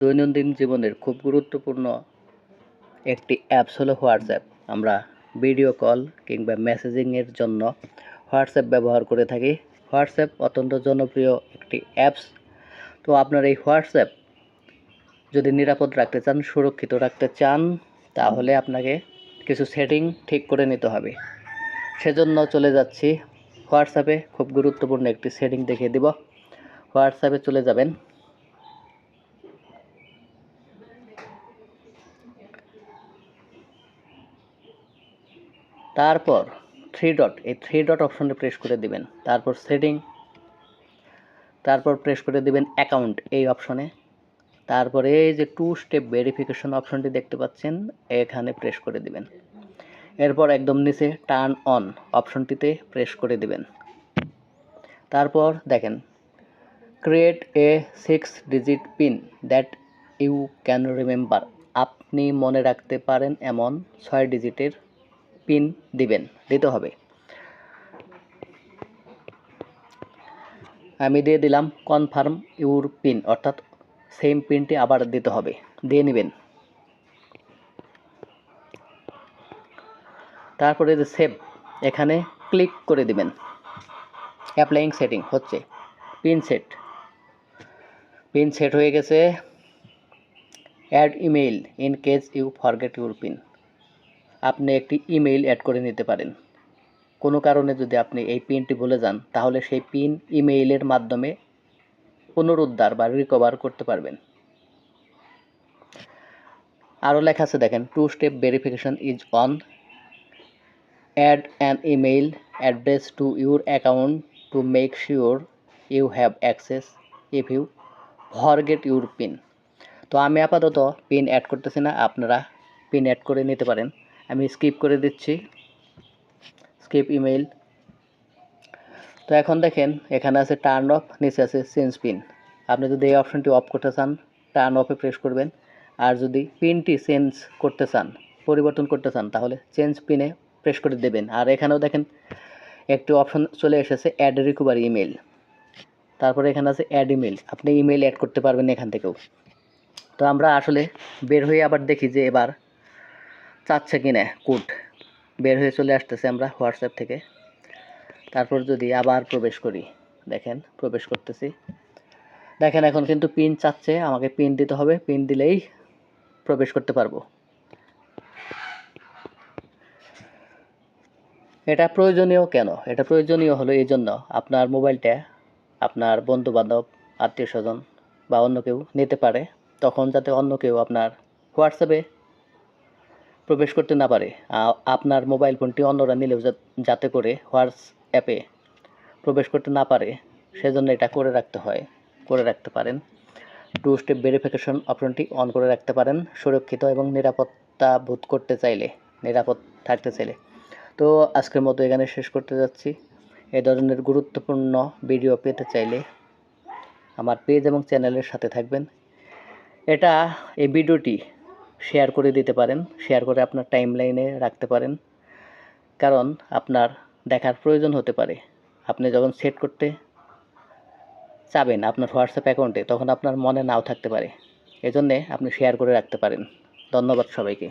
দৈনন্দিন জীবনের খুব গুরুত্বপূর্ণ একটি অ্যাপস হলো হোয়াটসঅ্যাপ। আমরা ভিডিও কল কিংবা মেসেজিংয়ের জন্য হোয়াটসঅ্যাপ ব্যবহার করে থাকি। হোয়াটসঅ্যাপ অত্যন্ত জনপ্রিয় একটি অ্যাপস। তো আপনার এই হোয়াটসঅ্যাপ যদি নিরাপদ রাখতে চান, সুরক্ষিত রাখতে চান, তাহলে আপনাকে কিছু সেটিং ঠিক করে নিতে হবে। সেজন্য চলে যাচ্ছি হোয়াটসঅ্যাপে। খুব গুরুত্বপূর্ণ একটি সেটিং দেখিয়ে দিব। হোয়াটসঅ্যাপে চলে যাবেন। তারপর এই থ্রি ডট অপশনে প্রেস করে দিবেন। তারপর সেটিং, তারপর প্রেস করে দিবেন অ্যাকাউন্ট এই অপশনে। তারপরে এই যে 2 স্টেপ ভেরিফিকেশন অপশনটি দেখতে পাচ্ছেন, এখানে প্রেস করে দিবেন। এরপর একদম নিচে টার্ন অন অপশনটিতে প্রেস করে দিবেন। তারপর দেখেন create a 6 digit pin that you can remember. আপনি মনে রাখতে পারেন এমন 6 ডিজিটের পিন দিতে হবে। আমি দিয়ে দিলাম কনফার্ম ইউর পিন, অর্থাৎ সেম পিনটি আবার দিতে হবে, দিয়ে নেবেন। তারপরে যে সেভ, এখানে ক্লিক করে দিবেন। অ্যাপ্লাইং সেটিং হচ্ছে পিন সেট হয়ে গেছে। Add email in case you forget your pin. আপনি একটি ইমেইল অ্যাড করে নিতে পারেন। কোনো কারণে যদি আপনি এই পিনটি ভুলে যান, তাহলে সেই পিন ইমেইলের মাধ্যমে পুনরুদ্ধার বা রিকভার করতে পারবেন। আরও লেখা আছে দেখেন, 2 step verification is on. Add an email address to your account to make sure you have access if you forget your pin. তো আমি আপাতত পিন অ্যাড করতেছি না, আপনারা পিন অ্যাড করে নিতে পারেন। আমি স্কিপ করে দিচ্ছি, স্কিপ ইমেইল। তো এখন দেখেন এখানে আছে টার্ন অফ, নিচে আছে চেঞ্জ পিন। আপনি যদি এই অপশনটি অফ করতে চান, টার্ন অফে প্রেস করবেন। আর যদি পিনটি চেঞ্জ করতে চান, পরিবর্তন করতে চান, তাহলে চেঞ্জ পিনে প্রেস করে দেবেন। আর এখানেও দেখেন একটি অপশন চলে এসেছে অ্যাড রিকভারি ইমেল। তারপরে এখানে আছে অ্যাড ইমেল, আপনি ইমেল অ্যাড করতে পারবেন এখান থেকেও। তো আমরা আসলে বের হয়ে আবার দেখি যে এবার চাচ্ছে কিনা কোড। বের হয়ে চলে আসতেছে আমরা হোয়াটসঅ্যাপ থেকে। তারপর যদি আবার প্রবেশ করি, দেখেন প্রবেশ করতেছি, দেখেন এখন কিন্তু পিন চাচ্ছে, আমাকে পিন দিতে হবে। পিন দিলেই প্রবেশ করতে পারবো। এটা প্রয়োজনীয় কেন? এটা প্রয়োজনীয় হলো এই জন্য, আপনার মোবাইলটা আপনার বন্ধুবান্ধব, আত্মীয় স্বজন বা অন্য কেউ নিতে পারে, তখন যাতে অন্য কেউ আপনার হোয়াটসঅ্যাপে প্রবেশ করতে না পারে। আপনার মোবাইল ফোনটি অন্যরা নিলেও যাতে করে হোয়াটসঅ্যাপে প্রবেশ করতে না পারে, সেজন্য এটা করে রাখতে পারেন। 2 স্টেপ ভেরিফিকেশন অপশনটি অন করে রাখতে পারেন, সুরক্ষিত এবং নিরাপদ থাকতে চাইলে। তো আজকের মতো এখানে শেষ করতে যাচ্ছি। এই ধরনের গুরুত্বপূর্ণ ভিডিও পেতে চাইলে আমার পেজ এবং চ্যানেলের সাথে থাকবেন। এই ভিডিওটি শেয়ার করে দিতে পারেন, শেয়ার করে আপনার টাইমলাইনে রাখতে পারেন, কারণ আপনার দেখার প্রয়োজন হতে পারে। আপনি যখন সেট করতে চাবেন আপনার হোয়াটসঅ্যাপ অ্যাকাউন্টে, তখন আপনার মনে নাও থাকতে পারে। এজন্যে আপনি শেয়ার করে রাখতে পারেন। ধন্যবাদ সবাইকে।